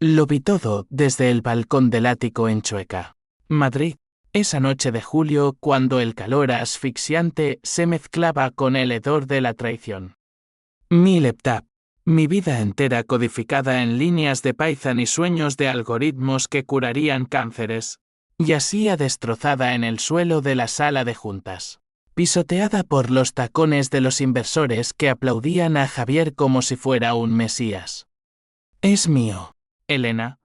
Lo vi todo desde el balcón del ático en Chueca, Madrid, esa noche de julio cuando el calor asfixiante se mezclaba con el hedor de la traición. Mi laptop, mi vida entera codificada en líneas de Python y sueños de algoritmos que curarían cánceres, yacía destrozada en el suelo de la sala de juntas, pisoteada por los tacones de los inversores que aplaudían a Javier como si fuera un mesías. Es mío, Elena.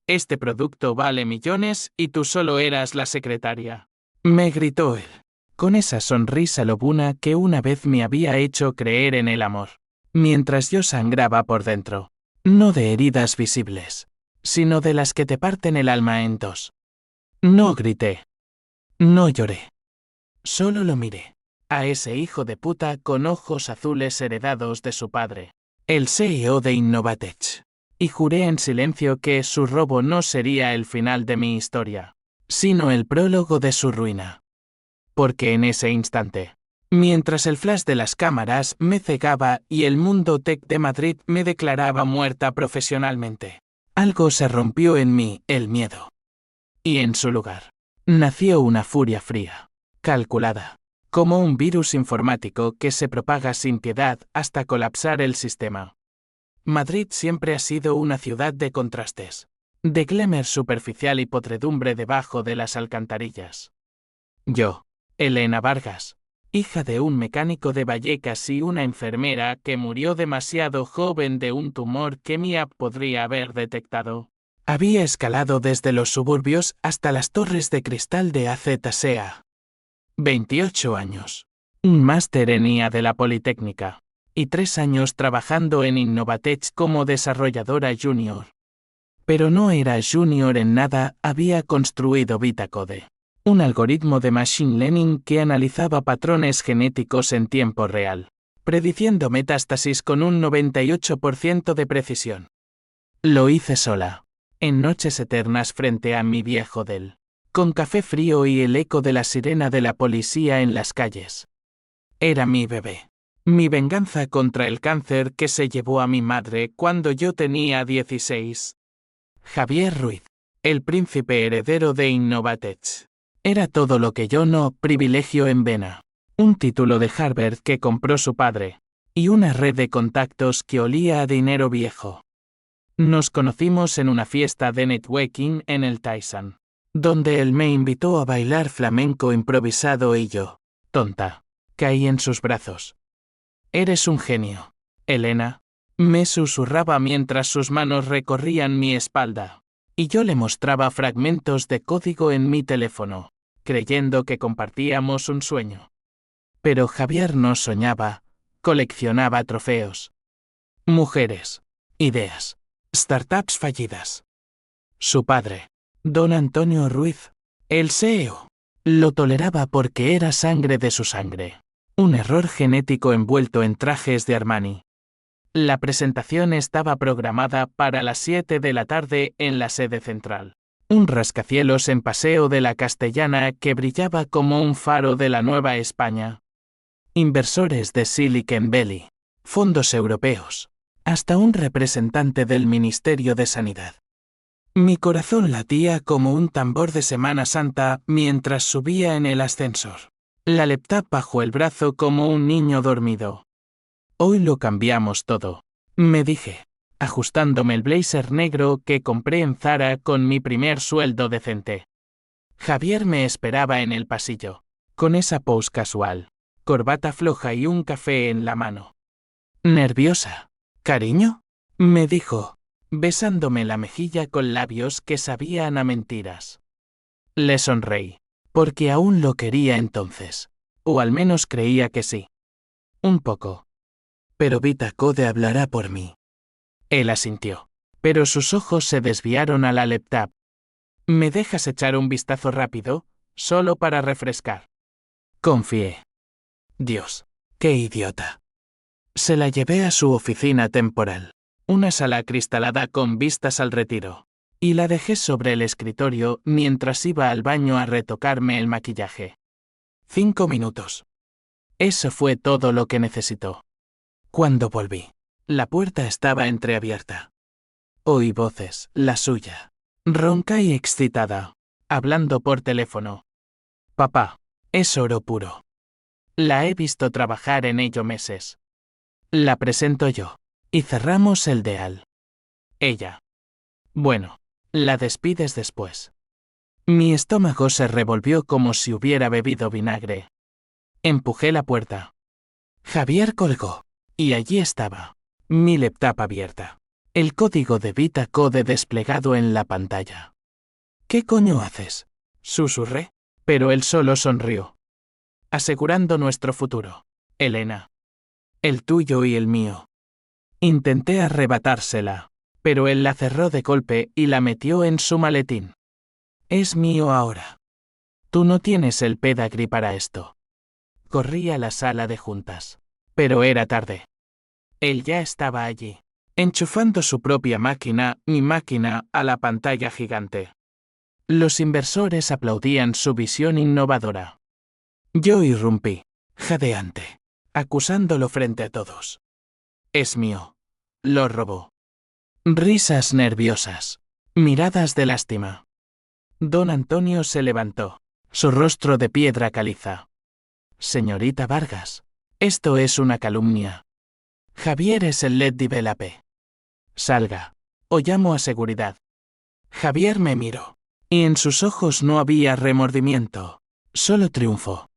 Este producto vale millones y tú solo eras la secretaria. Me gritó él, con esa sonrisa lobuna que una vez me había hecho creer en el amor, mientras yo sangraba por dentro, no de heridas visibles, sino de las que te parten el alma en dos. No grité. No lloré. Solo lo miré, a ese hijo de puta con ojos azules heredados de su padre, el CEO de Innovatech. Y juré en silencio que su robo no sería el final de mi historia, sino el prólogo de su ruina. Porque en ese instante, mientras el flash de las cámaras me cegaba y el mundo tech de Madrid me declaraba muerta profesionalmente, algo se rompió en mí, el miedo. Y en su lugar, nació una furia fría, calculada, como un virus informático que se propaga sin piedad hasta colapsar el sistema. Madrid siempre ha sido una ciudad de contrastes, de glamour superficial y podredumbre debajo de las alcantarillas. Yo, Elena Vargas, hija de un mecánico de Vallecas y una enfermera que murió demasiado joven de un tumor que Mia podría haber detectado, había escalado desde los suburbios hasta las torres de cristal de AZSEA. 28 años. Un máster en IA de la Politécnica. Y 3 años trabajando en Innovatech como desarrolladora junior. Pero no era junior en nada, había construido Vitacode, un algoritmo de machine learning que analizaba patrones genéticos en tiempo real, prediciendo metástasis con un 98% de precisión. Lo hice sola, en noches eternas frente a mi viejo Dell, con café frío y el eco de la sirena de la policía en las calles. Era mi bebé. Mi venganza contra el cáncer que se llevó a mi madre cuando yo tenía 16. Javier Ruiz, el príncipe heredero de Innovatech. Era todo lo que yo no, privilegio en vena. Un título de Harvard que compró su padre. Y una red de contactos que olía a dinero viejo. Nos conocimos en una fiesta de networking en el Tyson, donde él me invitó a bailar flamenco improvisado y yo, tonta, caí en sus brazos. Eres un genio, Elena, me susurraba mientras sus manos recorrían mi espalda, y yo le mostraba fragmentos de código en mi teléfono, creyendo que compartíamos un sueño. Pero Javier no soñaba, coleccionaba trofeos. Mujeres, ideas, startups fallidas. Su padre, don Antonio Ruiz, el CEO, lo toleraba porque era sangre de su sangre. Un error genético envuelto en trajes de Armani. La presentación estaba programada para las 7 de la tarde en la sede central. Un rascacielos en Paseo de la Castellana que brillaba como un faro de la Nueva España. Inversores de Silicon Valley, fondos europeos, hasta un representante del Ministerio de Sanidad. Mi corazón latía como un tambor de Semana Santa mientras subía en el ascensor. La laptop bajo el brazo como un niño dormido. Hoy lo cambiamos todo, me dije, ajustándome el blazer negro que compré en Zara con mi primer sueldo decente. Javier me esperaba en el pasillo, con esa pose casual, corbata floja y un café en la mano. ¿Nerviosa, cariño?, me dijo, besándome la mejilla con labios que sabían a mentiras. Le sonreí. Porque aún lo quería entonces. O al menos creía que sí. Un poco. Pero Vitacode hablará por mí. Él asintió. Pero sus ojos se desviaron a la laptop. ¿Me dejas echar un vistazo rápido, solo para refrescar? Confié. Dios, qué idiota. Se la llevé a su oficina temporal. Una sala acristalada con vistas al retiro. Y la dejé sobre el escritorio mientras iba al baño a retocarme el maquillaje. 5 minutos. Eso fue todo lo que necesitó. Cuando volví, la puerta estaba entreabierta. Oí voces, la suya, ronca y excitada, hablando por teléfono. Papá, es oro puro. La he visto trabajar en ello meses. La presento yo, y cerramos el deal. Ella. Bueno, la despides después. Mi estómago se revolvió como si hubiera bebido vinagre. Empujé la puerta. Javier colgó, y allí estaba, mi laptop abierta. El código de Vita Code desplegado en la pantalla. ¿Qué coño haces?, susurré, pero él solo sonrió. Asegurando nuestro futuro, Elena. El tuyo y el mío. Intenté arrebatársela, pero él la cerró de golpe y la metió en su maletín. Es mío ahora. Tú no tienes el pedigree para esto. Corrí a la sala de juntas. Pero era tarde. Él ya estaba allí, enchufando su propia máquina, mi máquina, a la pantalla gigante. Los inversores aplaudían su visión innovadora. Yo irrumpí, jadeante, acusándolo frente a todos. Es mío. Lo robó. Risas nerviosas. Miradas de lástima. Don Antonio se levantó, su rostro de piedra caliza. Señorita Vargas, esto es una calumnia. Javier es el lead developer. Salga, o llamo a seguridad. Javier me miró, y en sus ojos no había remordimiento, solo triunfo.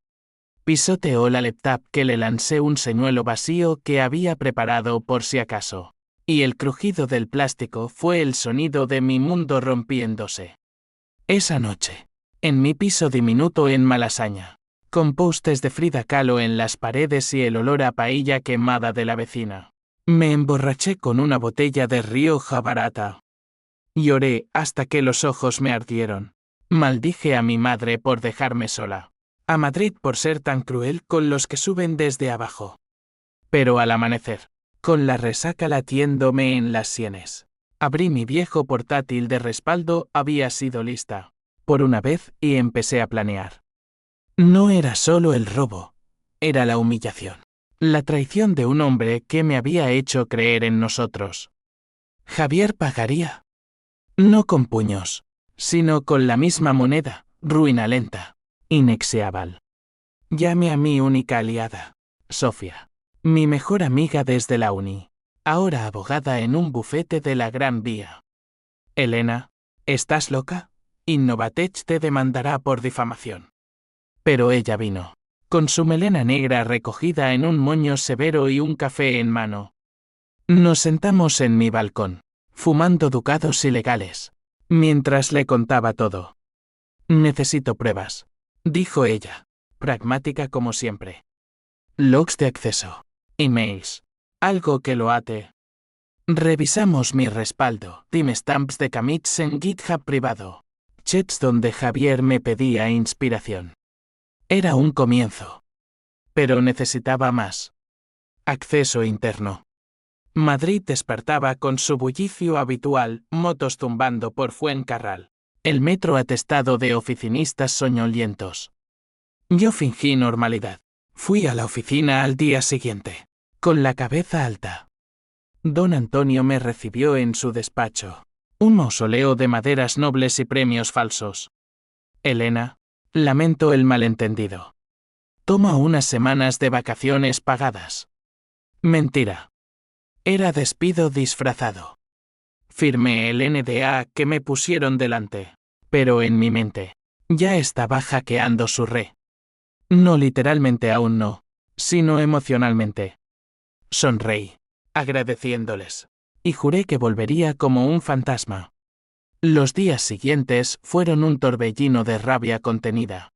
Pisoteó la laptop que le lancé un señuelo vacío que había preparado por si acaso, y el crujido del plástico fue el sonido de mi mundo rompiéndose. Esa noche, en mi piso diminuto en Malasaña, con postes de Frida Kahlo en las paredes y el olor a paella quemada de la vecina, me emborraché con una botella de Rioja barata. Lloré hasta que los ojos me ardieron. Maldije a mi madre por dejarme sola. A Madrid por ser tan cruel con los que suben desde abajo. Pero al amanecer, con la resaca latiéndome en las sienes, abrí mi viejo portátil de respaldo, había sido lista, por una vez, y empecé a planear. No era solo el robo, era la humillación, la traición de un hombre que me había hecho creer en nosotros. Javier pagaría. No con puños, sino con la misma moneda, ruina lenta. Inexeable. Llame a mi única aliada, Sofía, mi mejor amiga desde la uni, ahora abogada en un bufete de la Gran Vía. Elena, ¿estás loca? Innovatech te demandará por difamación. Pero ella vino, con su melena negra recogida en un moño severo y un café en mano. Nos sentamos en mi balcón, fumando ducados ilegales, mientras le contaba todo. Necesito pruebas, dijo ella, pragmática como siempre. Logs de acceso, emails, algo que lo ate. Revisamos mi respaldo, timestamps de commits en GitHub privado, chats donde Javier me pedía inspiración. Era un comienzo. Pero necesitaba más. Acceso interno. Madrid despertaba con su bullicio habitual, motos zumbando por Fuencarral. El metro atestado de oficinistas soñolientos. Yo fingí normalidad. Fui a la oficina al día siguiente, con la cabeza alta. Don Antonio me recibió en su despacho. Un mausoleo de maderas nobles y premios falsos. Elena, lamento el malentendido. Toma unas semanas de vacaciones pagadas. Mentira. Era despido disfrazado. Firmé el NDA que me pusieron delante, pero en mi mente, ya estaba hackeando su red. No literalmente aún no, sino emocionalmente. Sonreí, agradeciéndoles, y juré que volvería como un fantasma. Los días siguientes fueron un torbellino de rabia contenida.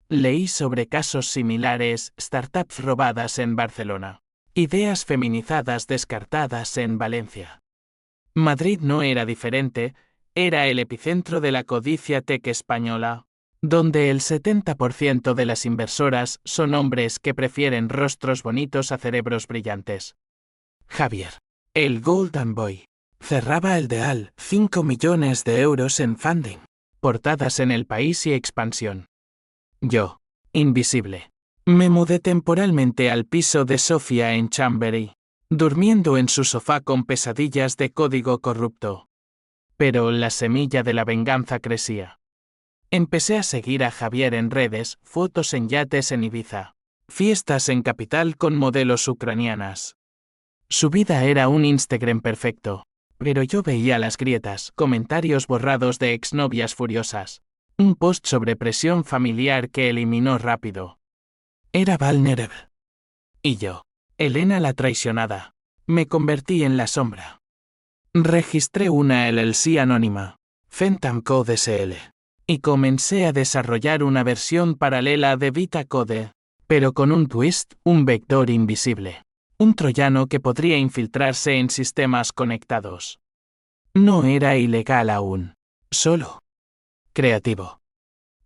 Leí sobre casos similares, startups robadas en Barcelona, ideas feminizadas descartadas en Valencia. Madrid no era diferente, era el epicentro de la codicia tech española, donde el 70% de las inversoras son hombres que prefieren rostros bonitos a cerebros brillantes. Javier, el Golden Boy, cerraba el deal, 5 millones de euros en funding, portadas en El País y Expansión. Yo, invisible, me mudé temporalmente al piso de Sofía en Chamberí, durmiendo en su sofá con pesadillas de código corrupto. Pero la semilla de la venganza crecía. Empecé a seguir a Javier en redes, fotos en yates en Ibiza, fiestas en Capital con modelos ucranianas. Su vida era un Instagram perfecto, pero yo veía las grietas, comentarios borrados de exnovias furiosas, un post sobre presión familiar que eliminó rápido. Era vulnerable. Y yo, Elena la traicionada, me convertí en la sombra. Registré una LLC anónima, Phantom Code SL, y comencé a desarrollar una versión paralela de VitaCode, pero con un twist, un vector invisible. Un troyano que podría infiltrarse en sistemas conectados. No era ilegal aún. Solo creativo.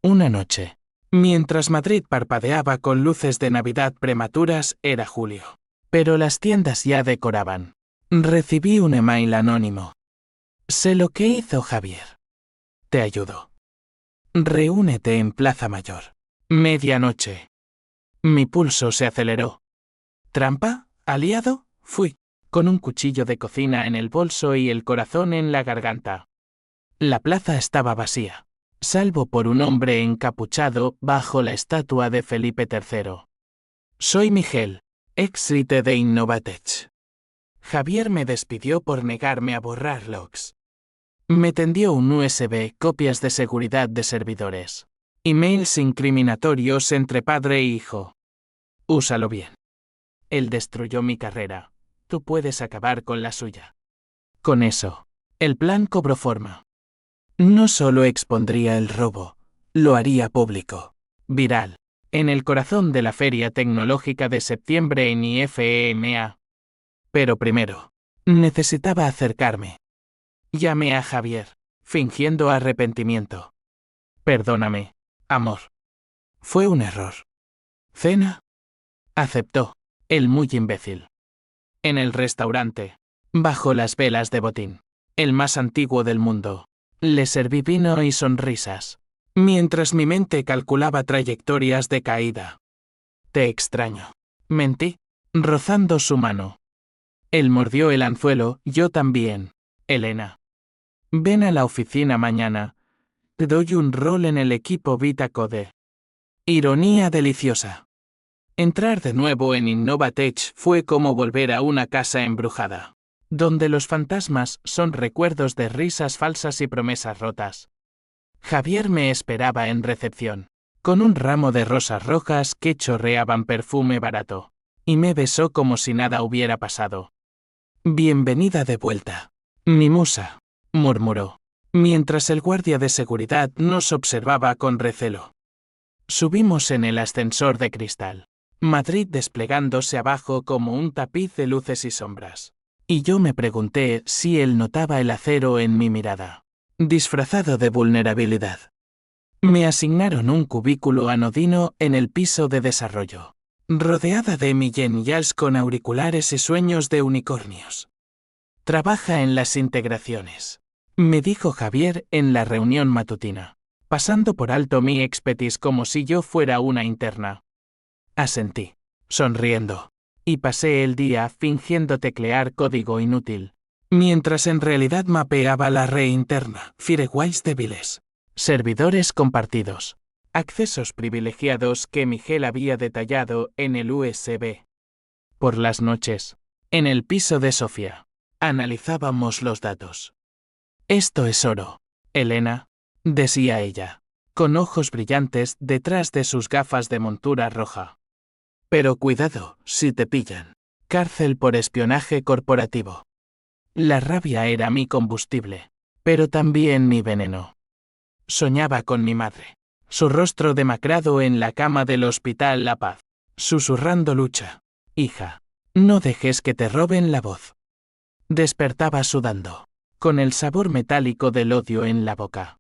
Una noche, mientras Madrid parpadeaba con luces de Navidad prematuras, era julio. Pero las tiendas ya decoraban. Recibí un email anónimo. Sé lo que hizo Javier. Te ayudo. Reúnete en Plaza Mayor. Medianoche. Mi pulso se aceleró. ¿Trampa? ¿Aliado? Fui, con un cuchillo de cocina en el bolso y el corazón en la garganta. La plaza estaba vacía, salvo por un hombre encapuchado bajo la estatua de Felipe III. Soy Miguel, ex-rite de Innovatech. Javier me despidió por negarme a borrar logs. Me tendió un USB, copias de seguridad de servidores. Emails incriminatorios entre padre e hijo. Úsalo bien. Él destruyó mi carrera. Tú puedes acabar con la suya. Con eso, el plan cobró forma. No solo expondría el robo, lo haría público, viral, en el corazón de la Feria Tecnológica de septiembre en IFEMA. Pero primero, necesitaba acercarme. Llamé a Javier, fingiendo arrepentimiento. Perdóname, amor. Fue un error. ¿Cena? Aceptó. El muy imbécil. En el restaurante, bajo las velas de botín, el más antiguo del mundo, le serví vino y sonrisas, mientras mi mente calculaba trayectorias de caída. Te extraño. Mentí, rozando su mano. Él mordió el anzuelo, yo también, Elena. Ven a la oficina mañana. Te doy un rol en el equipo VitaCode. Ironía deliciosa. Entrar de nuevo en Innovatech fue como volver a una casa embrujada, donde los fantasmas son recuerdos de risas falsas y promesas rotas. Javier me esperaba en recepción, con un ramo de rosas rojas que chorreaban perfume barato, y me besó como si nada hubiera pasado. Bienvenida de vuelta, mi musa, murmuró, mientras el guardia de seguridad nos observaba con recelo. Subimos en el ascensor de cristal. Madrid desplegándose abajo como un tapiz de luces y sombras. Y yo me pregunté si él notaba el acero en mi mirada, disfrazado de vulnerabilidad. Me asignaron un cubículo anodino en el piso de desarrollo, rodeada de millennials con auriculares y sueños de unicornios. Trabaja en las integraciones, me dijo Javier en la reunión matutina, pasando por alto mi expertise como si yo fuera una interna. Asentí, sonriendo, y pasé el día fingiendo teclear código inútil, mientras en realidad mapeaba la red interna, firewalls débiles, servidores compartidos, accesos privilegiados que Miguel había detallado en el USB. Por las noches, en el piso de Sofía, analizábamos los datos. Esto es oro, Elena, decía ella, con ojos brillantes detrás de sus gafas de montura roja. Pero cuidado, si te pillan. Cárcel por espionaje corporativo. La rabia era mi combustible, pero también mi veneno. Soñaba con mi madre, su rostro demacrado en la cama del Hospital La Paz, susurrando lucha. Hija, no dejes que te roben la voz. Despertaba sudando, con el sabor metálico del odio en la boca.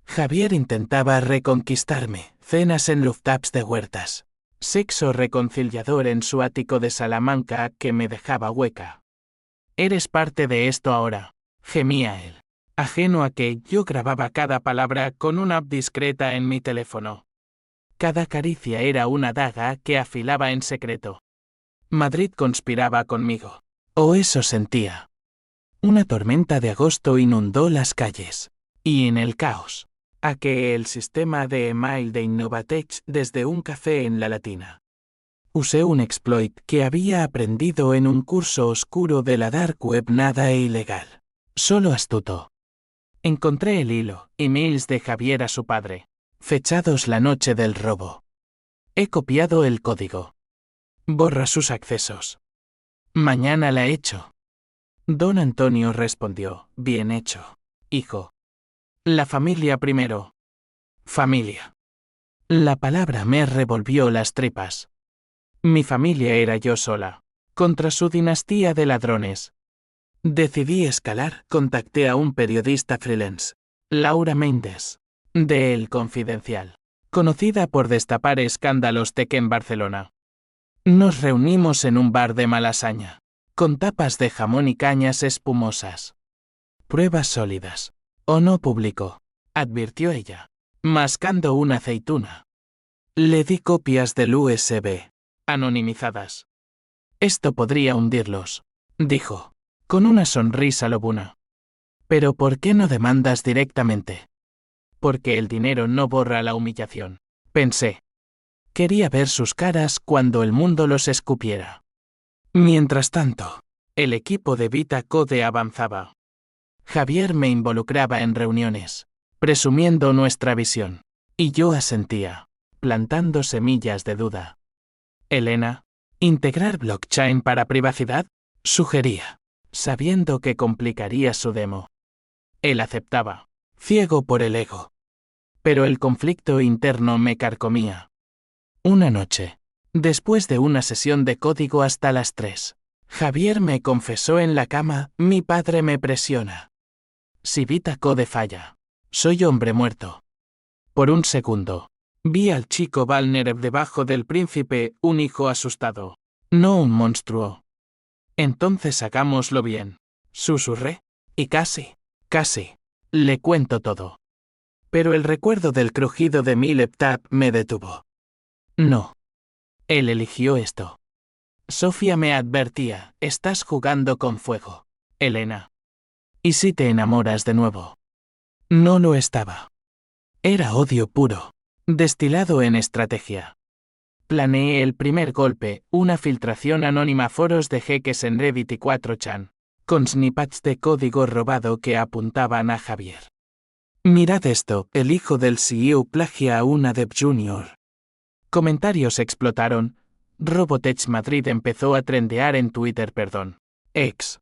Javier intentaba reconquistarme, cenas en rooftops de huertas. Sexo reconciliador en su ático de Salamanca que me dejaba hueca. Eres parte de esto ahora, gemía él, ajeno a que yo grababa cada palabra con una app discreta en mi teléfono. Cada caricia era una daga que afilaba en secreto. Madrid conspiraba conmigo, O eso sentía. Una tormenta de agosto inundó las calles. Y en el caos, hackeé el sistema de email de Innovatech desde un café en la Latina. Usé un exploit que había aprendido en un curso oscuro de la Dark Web, nada ilegal, solo astuto. Encontré el hilo, emails de Javier a su padre, fechados la noche del robo. He copiado el código. Borra sus accesos. Mañana la echo. Don Antonio respondió, bien hecho, hijo. La familia primero. Familia. La palabra me revolvió las tripas. Mi familia era yo sola, contra su dinastía de ladrones. Decidí escalar, contacté a un periodista freelance, Laura Mendes, de El Confidencial, conocida por destapar escándalos tech en Barcelona. Nos reunimos en un bar de Malasaña, con tapas de jamón y cañas espumosas. Pruebas sólidas. O no publicó, advirtió ella, mascando una aceituna. Le di copias del USB, anonimizadas. Esto podría hundirlos, dijo, con una sonrisa lobuna. Pero ¿por qué no demandas directamente? Porque el dinero no borra la humillación, pensé. Quería ver sus caras cuando el mundo los escupiera. Mientras tanto, el equipo de Vita Code avanzaba. Javier me involucraba en reuniones, presumiendo nuestra visión, y yo asentía, plantando semillas de duda. Elena, ¿integrar blockchain para privacidad? Sugería, sabiendo que complicaría su demo. Él aceptaba, ciego por el ego. Pero el conflicto interno me carcomía. Una noche, después de una sesión de código hasta las 3, Javier me confesó en la cama, mi padre me presiona. Si Vita Code falla, soy hombre muerto. Por un segundo, vi al chico Valner debajo del príncipe, un hijo asustado, no un monstruo. Entonces hagámoslo bien, susurré, y casi, le cuento todo. Pero el recuerdo del crujido de mi laptop me detuvo. No. Él eligió esto. Sofía me advertía, estás jugando con fuego, Elena. ¿Y si te enamoras de nuevo? No lo estaba. Era odio puro, destilado en estrategia. Planeé el primer golpe, una filtración anónima a foros de jeques en Reddit y 4chan, con snippets de código robado que apuntaban a Javier. Mirad esto, el hijo del CEO plagia a una dev junior. Comentarios explotaron. Robotech Madrid empezó a trendear en Twitter, X.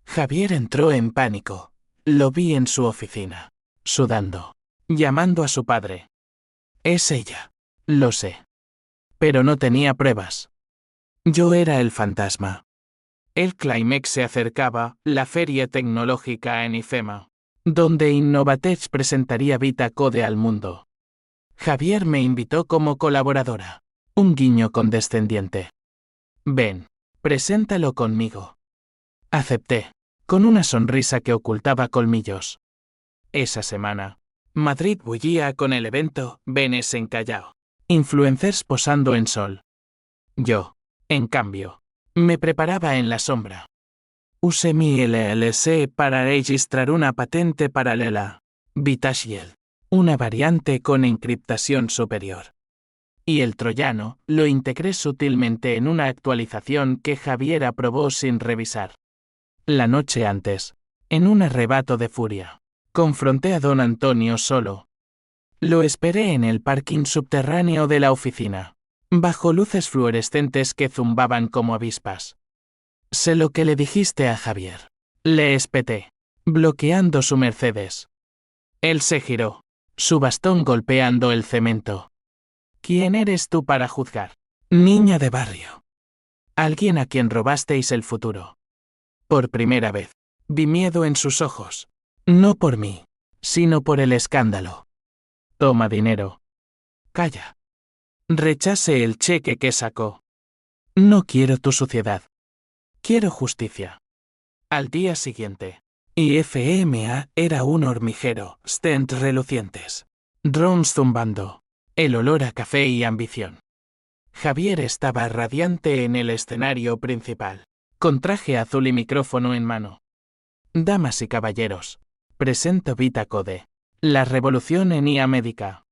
Javier entró en pánico. Lo vi en su oficina, sudando, llamando a su padre. Es ella. Lo sé. Pero no tenía pruebas. Yo era el fantasma. El Climax se acercaba, la feria tecnológica en IFEMA, donde Innovatech presentaría Vita Code al mundo. Javier me invitó como colaboradora. Un guiño condescendiente. Ven, preséntalo conmigo. Acepté, con una sonrisa que ocultaba colmillos. Esa semana, Madrid bullía con el evento Venes en Callao. Influencers posando en sol. Yo, en cambio, me preparaba en la sombra. Usé mi LLC para registrar una patente paralela, Vitashield, una variante con encriptación superior. Y el troyano lo integré sutilmente en una actualización que Javier aprobó sin revisar. La noche antes, en un arrebato de furia, confronté a don Antonio solo. Lo esperé en el parking subterráneo de la oficina, bajo luces fluorescentes que zumbaban como avispas. Sé lo que le dijiste a Javier. Le espeté, bloqueando su Mercedes. Él se giró, su bastón golpeando el cemento. ¿Quién eres tú para juzgar? Niña de barrio. Alguien a quien robasteis el futuro. Por primera vez, vi miedo en sus ojos. No por mí, sino por el escándalo. Toma dinero. Calla. Rechace el cheque que sacó. No quiero tu suciedad. Quiero justicia. Al día siguiente, IFMA era un hormiguero, stents relucientes, drones zumbando, el olor a café y ambición. Javier estaba radiante en el escenario principal, con traje azul y micrófono en mano. Damas y caballeros, presento Vita Code, la revolución en IA médica.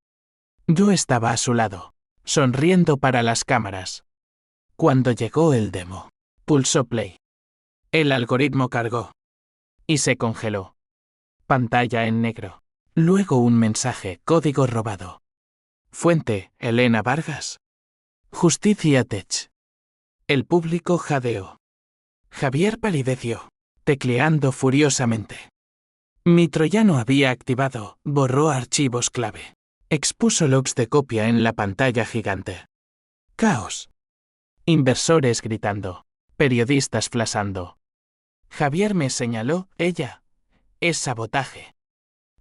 Yo estaba a su lado, sonriendo para las cámaras. Cuando llegó el demo, pulsó play. El algoritmo cargó. Y se congeló. Pantalla en negro. Luego un mensaje, código robado. Fuente, Elena Vargas. Justicia Tech. El público jadeó. Javier palideció, tecleando furiosamente. Mi troyano había activado, borró archivos clave. Expuso logs de copia en la pantalla gigante. Caos. Inversores gritando. Periodistas flasando. Javier me señaló, ella. Es sabotaje.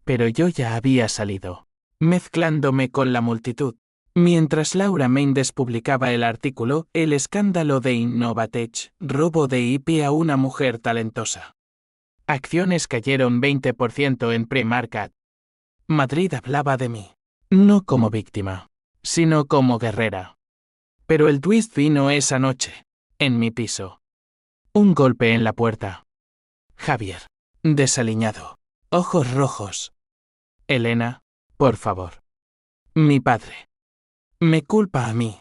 Pero yo ya había salido, mezclándome con la multitud. Mientras Laura Mendes publicaba el artículo, el escándalo de Innovatech, robo de IP a una mujer talentosa. Acciones cayeron 20% en pre-market. Madrid hablaba de mí, no como víctima, sino como guerrera. Pero el twist vino esa noche, en mi piso. Un golpe en la puerta. Javier, desaliñado, ojos rojos. Elena, por favor. Mi padre. Me culpa a mí.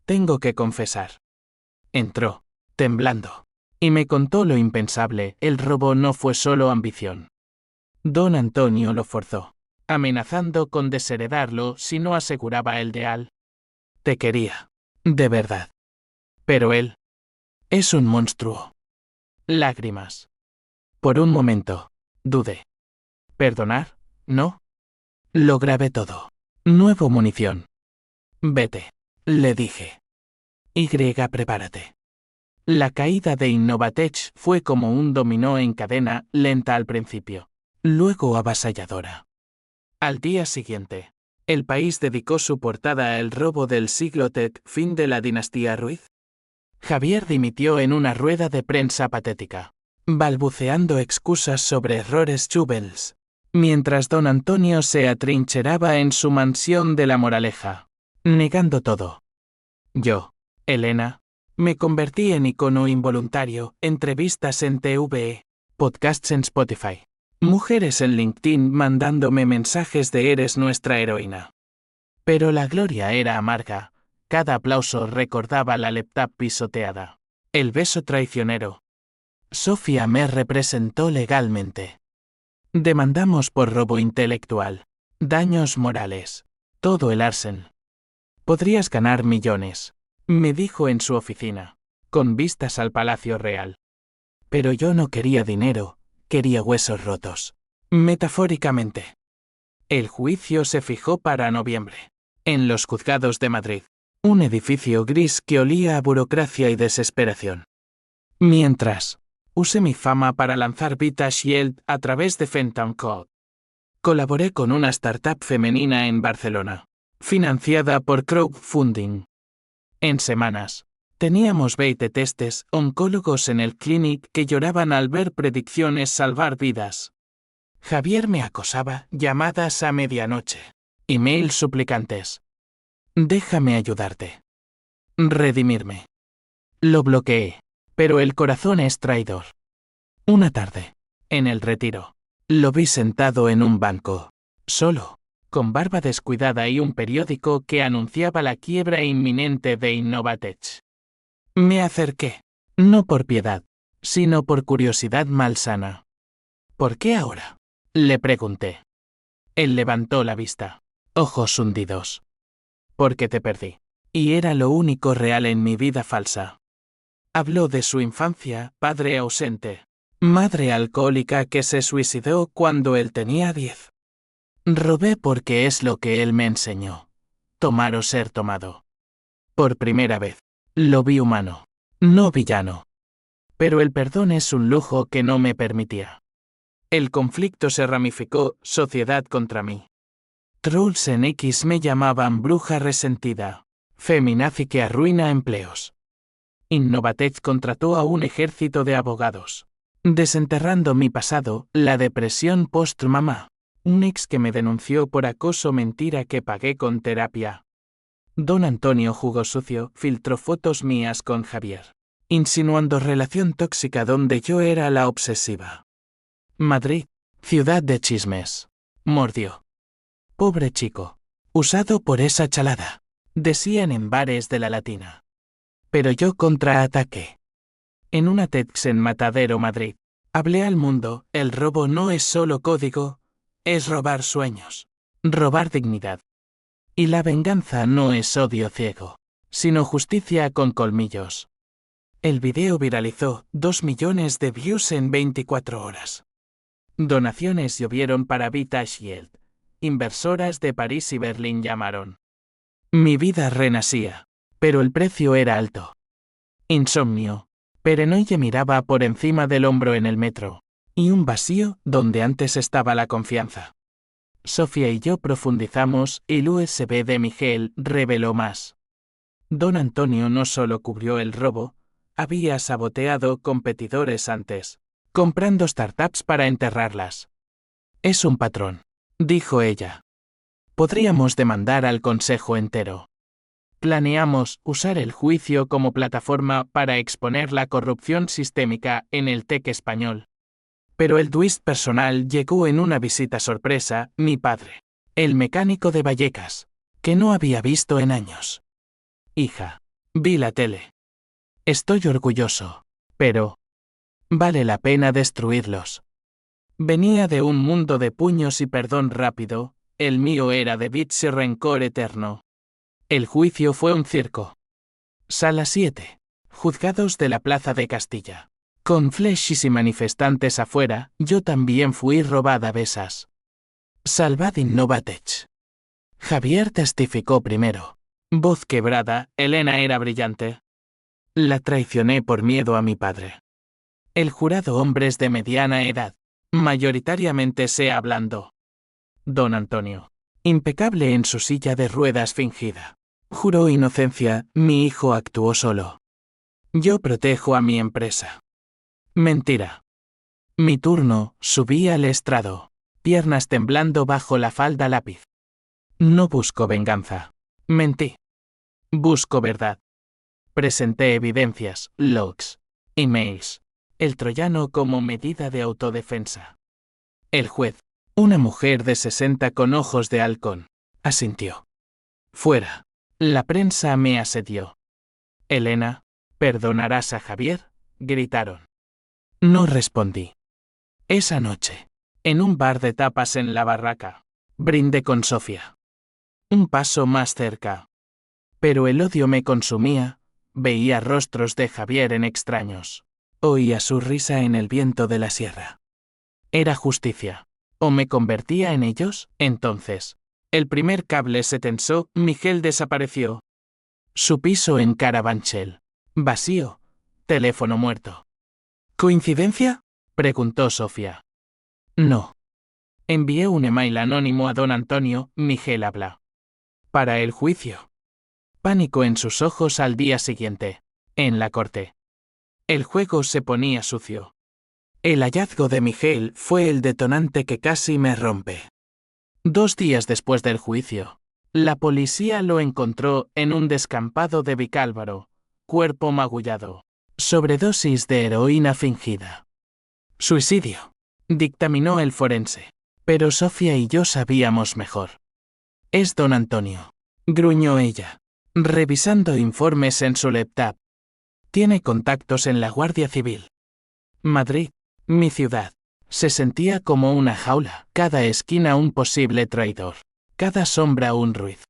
Tengo que confesar. Entró, temblando, y me contó lo impensable, el robo no fue solo ambición. Don Antonio lo forzó, amenazando con desheredarlo si no aseguraba el deal. Te quería, de verdad. Pero él es un monstruo. Lágrimas. Por un momento, dudé. ¿Perdonar? ¿No? Lo grabé todo. Nuevo munición. Vete, le dije. Prepárate. La caída de Innovatech fue como un dominó en cadena, lenta al principio, luego avasalladora. Al día siguiente, El País dedicó su portada a El robo del siglo Tech, fin de la dinastía Ruiz. Javier dimitió en una rueda de prensa patética, balbuceando excusas sobre errores Chubels, mientras don Antonio se atrincheraba en su mansión de La Moraleja, negando todo. Yo, Elena, me convertí en icono involuntario, entrevistas en TVE, podcasts en Spotify, mujeres en LinkedIn mandándome mensajes de eres nuestra heroína. Pero la gloria era amarga, cada aplauso recordaba la laptop pisoteada, el beso traicionero. Sofía me representó legalmente. Demandamos por robo intelectual, daños morales, todo el arsen. Podrías ganar millones, me dijo en su oficina, con vistas al Palacio Real. Pero yo no quería dinero, quería huesos rotos. Metafóricamente. El juicio se fijó para noviembre, en los juzgados de Madrid, un edificio gris que olía a burocracia y desesperación. Mientras, usé mi fama para lanzar Vita Shield a través de Fenton Code. Colaboré con una startup femenina en Barcelona, financiada por crowdfunding. En semanas, teníamos 20 testes, oncólogos en el clinic que lloraban al ver predicciones salvar vidas. Javier me acosaba, llamadas a medianoche, emails suplicantes. Déjame ayudarte. Redimirme. Lo bloqueé, pero el corazón es traidor. Una tarde, en el retiro, lo vi sentado en un banco, solo, con barba descuidada y un periódico que anunciaba la quiebra inminente de Innovatech. Me acerqué, no por piedad, sino por curiosidad malsana. ¿Por qué ahora?, le pregunté. Él levantó la vista, ojos hundidos. Porque te perdí, y era lo único real en mi vida falsa. Habló de su infancia, padre ausente, madre alcohólica que se suicidó cuando él tenía 10. Robé porque es lo que él me enseñó. Tomar o ser tomado. Por primera vez, lo vi humano, no villano. Pero el perdón es un lujo que no me permitía. El conflicto se ramificó, sociedad contra mí. Trolls en X me llamaban bruja resentida, feminazi que arruina empleos. Innovatech contrató a un ejército de abogados, desenterrando mi pasado, la depresión post-mamá. Un ex que me denunció por acoso, mentira que pagué con terapia. Don Antonio jugó sucio, filtró fotos mías con Javier. insinuando relación tóxica donde yo era la obsesiva. Madrid, ciudad de chismes. Mordió. Pobre chico. Usado por esa chalada. Decían en bares de la Latina. Pero yo contraataqué. En una TEDx en Matadero, Madrid. Hablé al mundo, el robo no es solo código, es robar sueños. Robar dignidad. Y la venganza no es odio ciego, sino justicia con colmillos. El video viralizó, 2 millones de views en 24 horas. Donaciones llovieron para Vintage Yield. Inversoras de París y Berlín llamaron. Mi vida renacía, pero el precio era alto. Insomnio. Perenoye miraba por encima del hombro en el metro, y un vacío donde antes estaba la confianza. Sofía y yo profundizamos y el USB de Miguel reveló más. Don Antonio no solo cubrió el robo, había saboteado competidores antes, comprando startups para enterrarlas. Es un patrón, dijo ella. Podríamos demandar al consejo entero. Planeamos usar el juicio como plataforma para exponer la corrupción sistémica en el TEC español. Pero el twist personal llegó en una visita sorpresa, mi padre, el mecánico de Vallecas, que no había visto en años. Hija, vi la tele. Estoy orgulloso, pero vale la pena destruirlos. Venía de un mundo de puños y perdón rápido, el mío era de bits y rencor eterno. El juicio fue un circo. Sala 7. Juzgados de la Plaza de Castilla. Con flechas y manifestantes afuera, yo también fui robada a besas. Salvadin Novatech. Javier testificó primero. Voz quebrada, Elena era brillante. La traicioné por miedo a mi padre. El jurado hombres de mediana edad. Mayoritariamente se hablando. Don Antonio. Impecable en su silla de ruedas fingida. Juró inocencia, mi hijo actuó solo. Yo protejo a mi empresa. Mentira. Mi turno, subí al estrado, piernas temblando bajo la falda lápiz. No busco venganza. Mentí. Busco verdad. Presenté evidencias, logs, emails, el troyano como medida de autodefensa. El juez, una mujer de 60 con ojos de halcón, asintió. Fuera. La prensa me asedió. Elena, ¿perdonarás a Javier? Gritaron. No respondí. Esa noche, en un bar de tapas en la barraca, brindé con Sofía. Un paso más cerca. Pero el odio me consumía, veía rostros de Javier en extraños. Oía su risa en el viento de la sierra. Era justicia. ¿O me convertía en ellos? Entonces, el primer cable se tensó, Miguel desapareció. Su piso en Carabanchel. Vacío. Teléfono muerto. ¿Coincidencia? Preguntó Sofía. No. Envié un email anónimo a don Antonio, Miguel habla. Para el juicio. Pánico en sus ojos al día siguiente. En la corte. El juego se ponía sucio. El hallazgo de Miguel fue el detonante que casi me rompe. 2 días después del juicio, la policía lo encontró en un descampado de Vicálvaro, cuerpo magullado, sobredosis de heroína fingida. Suicidio, dictaminó el forense, pero Sofía y yo sabíamos mejor. Es don Antonio, gruñó ella, revisando informes en su laptop. Tiene contactos en la Guardia Civil. Madrid, mi ciudad. Se sentía como una jaula, cada esquina un posible traidor, cada sombra un ruiz.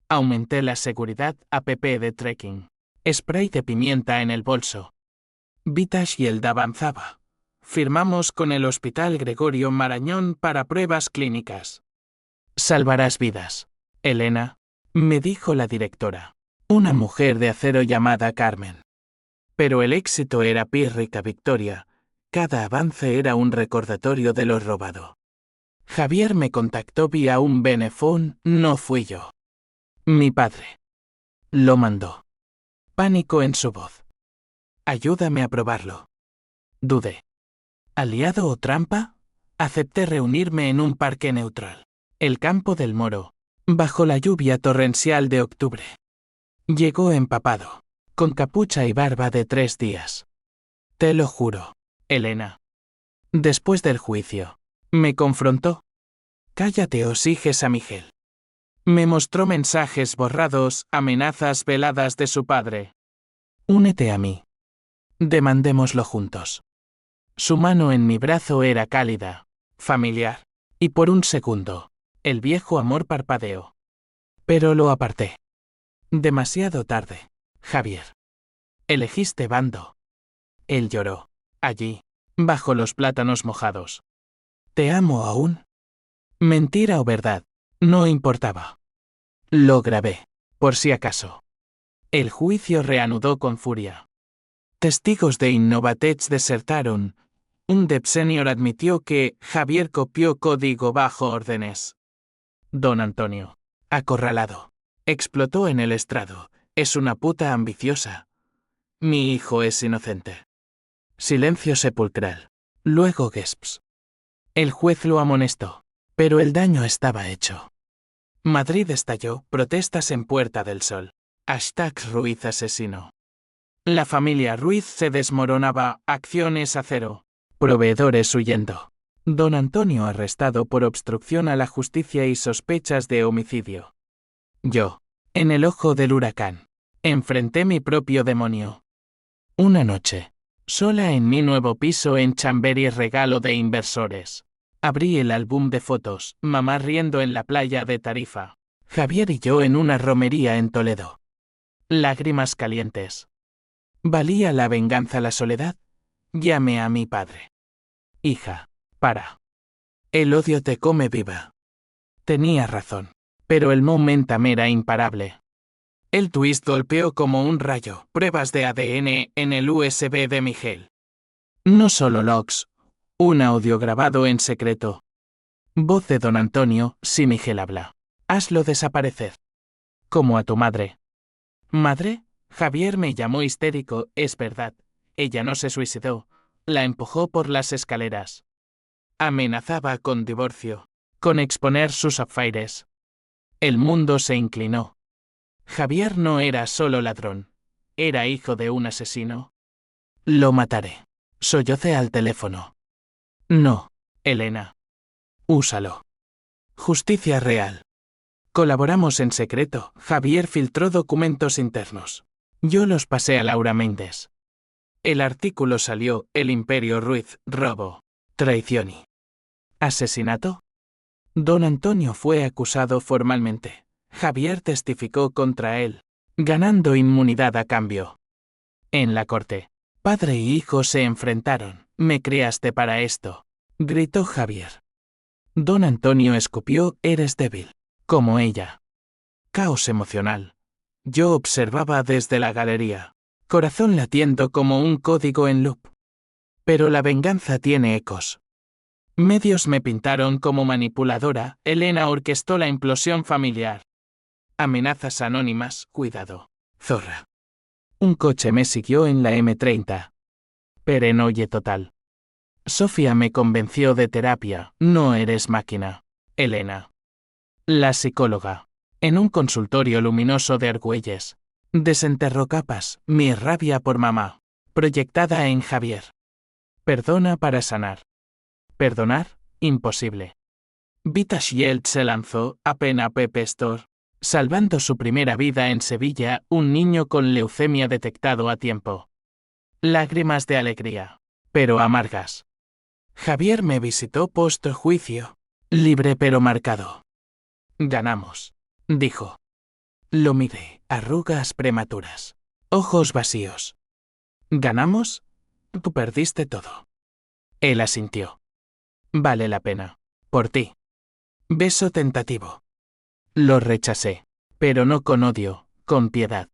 Aumenté la seguridad, app de trekking. Spray de pimienta en el bolso. Vintage Yield avanzaba. Firmamos con el Hospital Gregorio Marañón para pruebas clínicas. Salvarás vidas, Elena, me dijo la directora, una mujer de acero llamada Carmen. Pero el éxito era pírrica victoria. Cada avance era un recordatorio de lo robado. Javier me contactó vía un benefón, no fui yo. Mi padre. Lo mandó. Pánico en su voz. Ayúdame a probarlo. Dudé. ¿Aliado o trampa? Acepté reunirme en un parque neutral. El campo del Moro. Bajo la lluvia torrencial de octubre. Llegó empapado. con capucha y barba de 3 días. Te lo juro, Elena. Después del juicio, me confrontó. Cállate o sigues a Miguel. Me mostró mensajes borrados, amenazas veladas de su padre. Únete a mí. Demandémoslo juntos. Su mano en mi brazo era cálida, familiar, y por un segundo, el viejo amor parpadeó. Pero lo aparté. Demasiado tarde, Javier. Elegiste bando. Él lloró, allí, bajo los plátanos mojados. ¿Te amo aún? Mentira o verdad, no importaba. Lo grabé, por si acaso. El juicio reanudó con furia. Testigos de Innovatech desertaron. Un Dev Senior admitió que Javier copió código bajo órdenes. Don Antonio, acorralado, explotó en el estrado. Es una puta ambiciosa. Mi hijo es inocente. Silencio sepulcral. Luego gesps. El juez lo amonestó, pero el daño estaba hecho. Madrid estalló, protestas en Puerta del Sol. #Ruiz asesino. La familia Ruiz se desmoronaba, acciones a cero. Proveedores huyendo. Don Antonio arrestado por obstrucción a la justicia y sospechas de homicidio. Yo, en el ojo del huracán, enfrenté mi propio demonio. Una noche, sola en mi nuevo piso en Chamberí, regalo de inversores. Abrí el álbum de fotos, mamá riendo en la playa de Tarifa. Javier y yo en una romería en Toledo. Lágrimas calientes. ¿Valía la venganza la soledad? Llamé a mi padre. Hija, para. El odio te come viva. Tenía razón, pero el momentum era imparable. El twist golpeó como un rayo, pruebas de ADN en el USB de Miguel. No solo logs, un audio grabado en secreto. Voz de Don Antonio, si Miguel habla. Hazlo desaparecer. Como a tu madre. ¿Madre? Javier me llamó histérico, es verdad. Ella no se suicidó. La empujó por las escaleras. Amenazaba con divorcio, con exponer sus affaires. El mundo se inclinó. Javier no era solo ladrón. Era hijo de un asesino. Lo mataré. Sollocé al teléfono. No, Elena. Úsalo. Justicia real. Colaboramos en secreto. Javier filtró documentos internos. Yo los pasé a Laura Méndez. El artículo salió, El Imperio Ruiz, robo, traición y asesinato. Don Antonio fue acusado formalmente. Javier testificó contra él, ganando inmunidad a cambio. En la corte, padre y hijo se enfrentaron. Me criaste para esto, gritó Javier. Don Antonio escupió, eres débil, como ella. Caos emocional. Yo observaba desde la galería, corazón latiendo como un código en loop. Pero la venganza tiene ecos. Medios me pintaron como manipuladora, Elena orquestó la implosión familiar. Amenazas anónimas, cuidado, zorra. Un coche me siguió en la M30. Perenoye total. Sofía me convenció de terapia, no eres máquina, Elena. La psicóloga, en un consultorio luminoso de Argüelles, desenterró capas, mi rabia por mamá, proyectada en Javier. Perdona para sanar. Perdonar, imposible. Vita Shield se lanzó, a pena Pepe Store, salvando su primera vida en Sevilla, un niño con leucemia detectado a tiempo. Lágrimas de alegría, pero amargas. Javier me visitó post-juicio, libre pero marcado. Ganamos, dijo. Lo miré, arrugas prematuras, ojos vacíos. ¿Ganamos? Tú perdiste todo. Él asintió. Vale la pena. Por ti. Beso tentativo. Lo rechacé, pero no con odio, con piedad.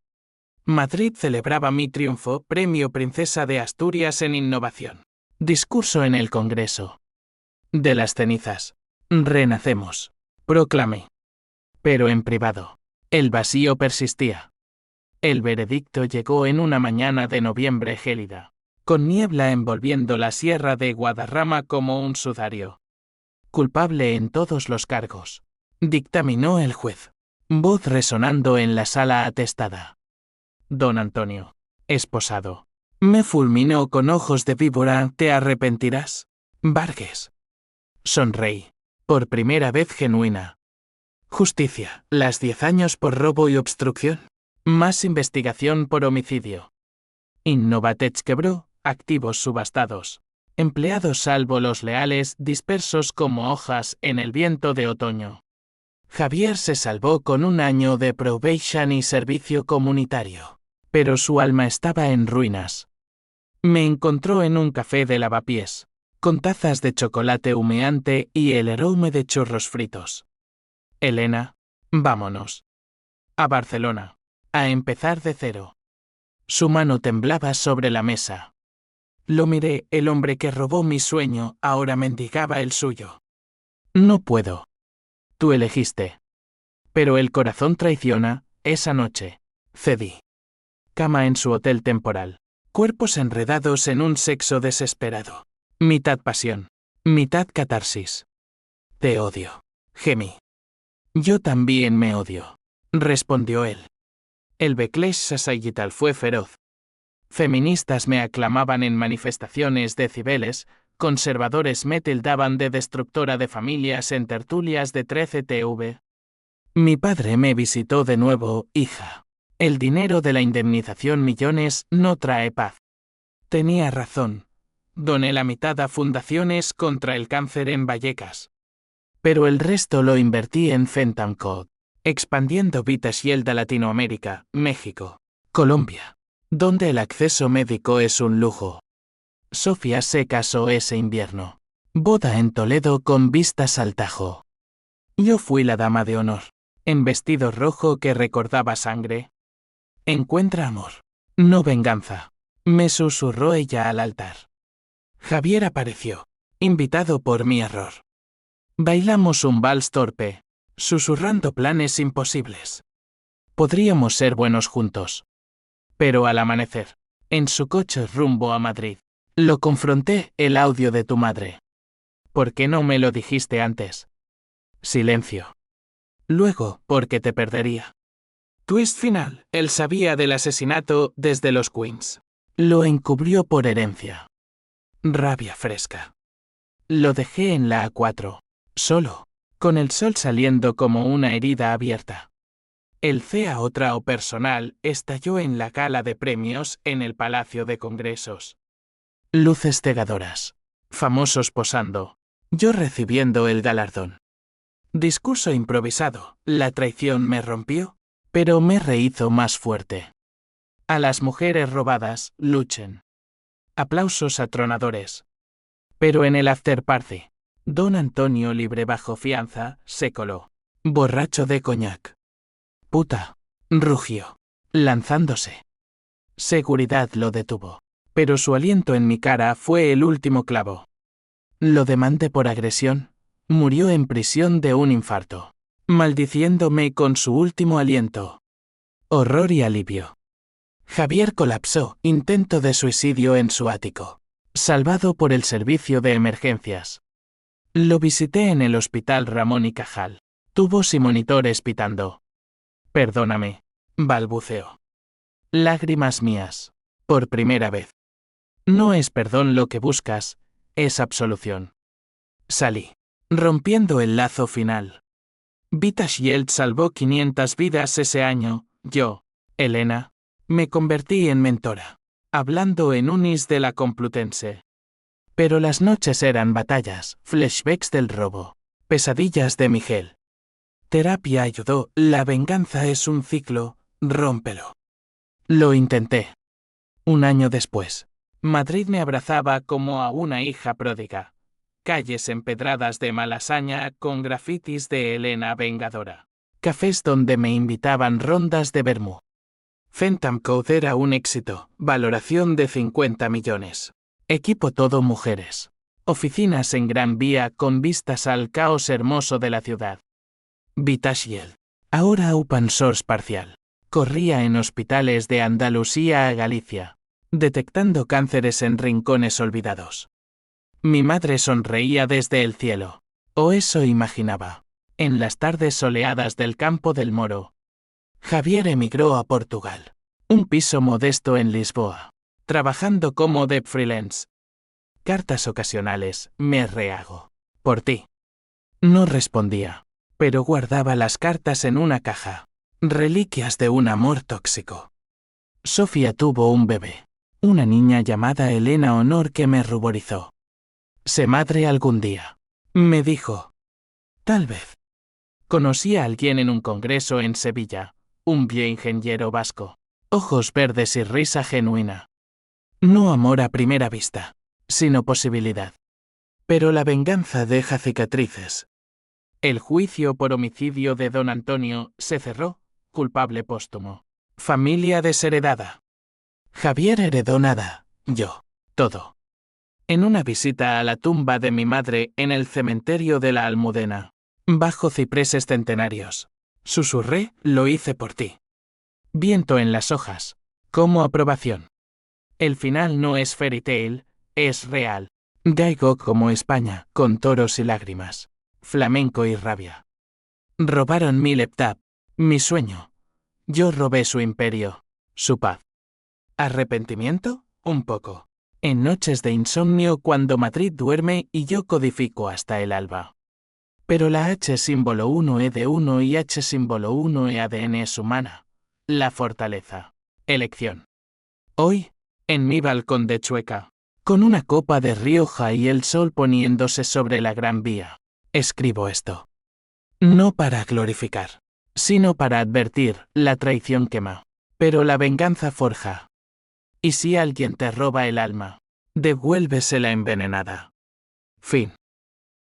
Madrid celebraba mi triunfo, Premio Princesa de Asturias en Innovación. Discurso en el Congreso. De las cenizas. Renacemos. Proclamé. Pero en privado. El vacío persistía. El veredicto llegó en una mañana de noviembre gélida, con niebla envolviendo la sierra de Guadarrama como un sudario. Culpable en todos los cargos, dictaminó el juez, voz resonando en la sala atestada. don Antonio. Esposado. Me fulminó con ojos de víbora. ¿Te arrepentirás, Vargas? Sonreí. Por primera vez genuina. Justicia. Las 10 años por robo y obstrucción. Más investigación por homicidio. Innovatech quebró. Activos subastados. Empleados salvo los leales dispersos como hojas en el viento de otoño. Javier se salvó con 1 año de probation y servicio comunitario. Pero su alma estaba en ruinas. Me encontró en un café de lavapiés, con tazas de chocolate humeante y el aroma de churros fritos. Elena, vámonos. A Barcelona. A empezar de cero. Su mano temblaba sobre la mesa. Lo miré, el hombre que robó mi sueño ahora mendigaba el suyo. No puedo. Tú elegiste. Pero el corazón traiciona. Esa noche. Cedí. Cama en su hotel temporal. Cuerpos enredados en un sexo desesperado. Mitad pasión. Mitad catarsis. Te odio. Gemí. Yo también me odio. Respondió él. El Backlash societal fue feroz. Feministas me aclamaban en manifestaciones de Cibeles, conservadores me tildaban de destructora de familias en tertulias de 13TV. Mi padre me visitó de nuevo, hija. El dinero de la indemnización millones no trae paz. Tenía razón. Doné la mitad a fundaciones contra el cáncer en Vallecas. Pero el resto lo invertí en Fentamcode, expandiendo VitaShield a Latinoamérica, México, Colombia, donde el acceso médico es un lujo. Sofía se casó ese invierno. Boda en Toledo con vistas al Tajo. Yo fui la dama de honor, en vestido rojo que recordaba sangre. Encuentra amor, no venganza, me susurró ella al altar. Javier apareció, invitado por mi error. Bailamos un vals torpe, susurrando planes imposibles. Podríamos ser buenos juntos. Pero al amanecer, en su coche rumbo a Madrid, lo confronté, el audio de tu madre. ¿Por qué no me lo dijiste antes? Silencio. Luego, porque te perdería. Twist final, él sabía del asesinato desde los Queens. Lo encubrió por herencia. Rabia fresca. Lo dejé en la A4, solo, con el sol saliendo como una herida abierta. El CAO personal estalló en la gala de premios en el Palacio de Congresos. Luces cegadoras. Famosos posando. Yo recibiendo el galardón. Discurso improvisado. La traición me rompió, pero me rehizo más fuerte. A las mujeres robadas, luchen. Aplausos atronadores. Pero en el after party, don Antonio, libre bajo fianza, se coló. Borracho de coñac. Puta. Rugió. Lanzándose. Seguridad lo detuvo. Pero su aliento en mi cara fue el último clavo. Lo demandé por agresión. Murió en prisión de un infarto, maldiciéndome con su último aliento. Horror y alivio. Javier colapsó, intento de suicidio en su ático. Salvado por el servicio de emergencias. Lo visité en el hospital Ramón y Cajal. Tubos y monitores pitando. Perdóname, balbuceó. Lágrimas mías. Por primera vez. No es perdón lo que buscas, es absolución. Salí, rompiendo el lazo final. VitaShield salvó 500 vidas ese año. Yo, Elena, me convertí en mentora, hablando en unis de la Complutense. Pero las noches eran batallas, flashbacks del robo, pesadillas de Miguel. Terapia ayudó, la venganza es un ciclo, rómpelo. Lo intenté. 1 año después, Madrid me abrazaba como a una hija pródiga. Calles empedradas de Malasaña con grafitis de Elena Vengadora. Cafés donde me invitaban rondas de vermú. Fentamcode era un éxito, valoración de 50 millones. Equipo todo mujeres. Oficinas en Gran Vía con vistas al caos hermoso de la ciudad. VitaShield. Ahora open source parcial. Corría en hospitales de Andalucía a Galicia, detectando cánceres en rincones olvidados. Mi madre sonreía desde el cielo, o eso imaginaba, en las tardes soleadas del campo del Moro. Javier emigró a Portugal. Un piso modesto en Lisboa. Trabajando como de freelance. Cartas ocasionales, me rehago. Por ti. No respondía, pero guardaba las cartas en una caja. Reliquias de un amor tóxico. Sofía tuvo un bebé. Una niña llamada Elena Honor que me ruborizó. Sé madre algún día. Me dijo. Tal vez. Conocí a alguien en un congreso en Sevilla, un bioingeniero vasco. Ojos verdes y risa genuina. No amor a primera vista, sino posibilidad. Pero la venganza deja cicatrices. El juicio por homicidio de don Antonio se cerró, culpable póstumo. Familia desheredada. Javier heredó nada, yo, todo. En una visita a la tumba de mi madre en el cementerio de la Almudena, bajo cipreses centenarios, susurré, lo hice por ti. Viento en las hojas, como aprobación. El final no es fairy tale, es real. Gaigo como España, con toros y lágrimas. Flamenco y rabia. Robaron mi laptop, mi sueño. Yo robé su imperio, su paz. ¿Arrepentimiento? Un poco. En noches de insomnio cuando Madrid duerme y yo codifico hasta el alba. Pero la H símbolo 1E de 1 y H símbolo 1E ADN es humana. La fortaleza. Elección. Hoy, en mi balcón de Chueca, con una copa de Rioja y el sol poniéndose sobre la Gran Vía, escribo esto. No para glorificar, sino para advertir, la traición quema, pero la venganza forja. Y si alguien te roba el alma, devuélvesela envenenada. Fin.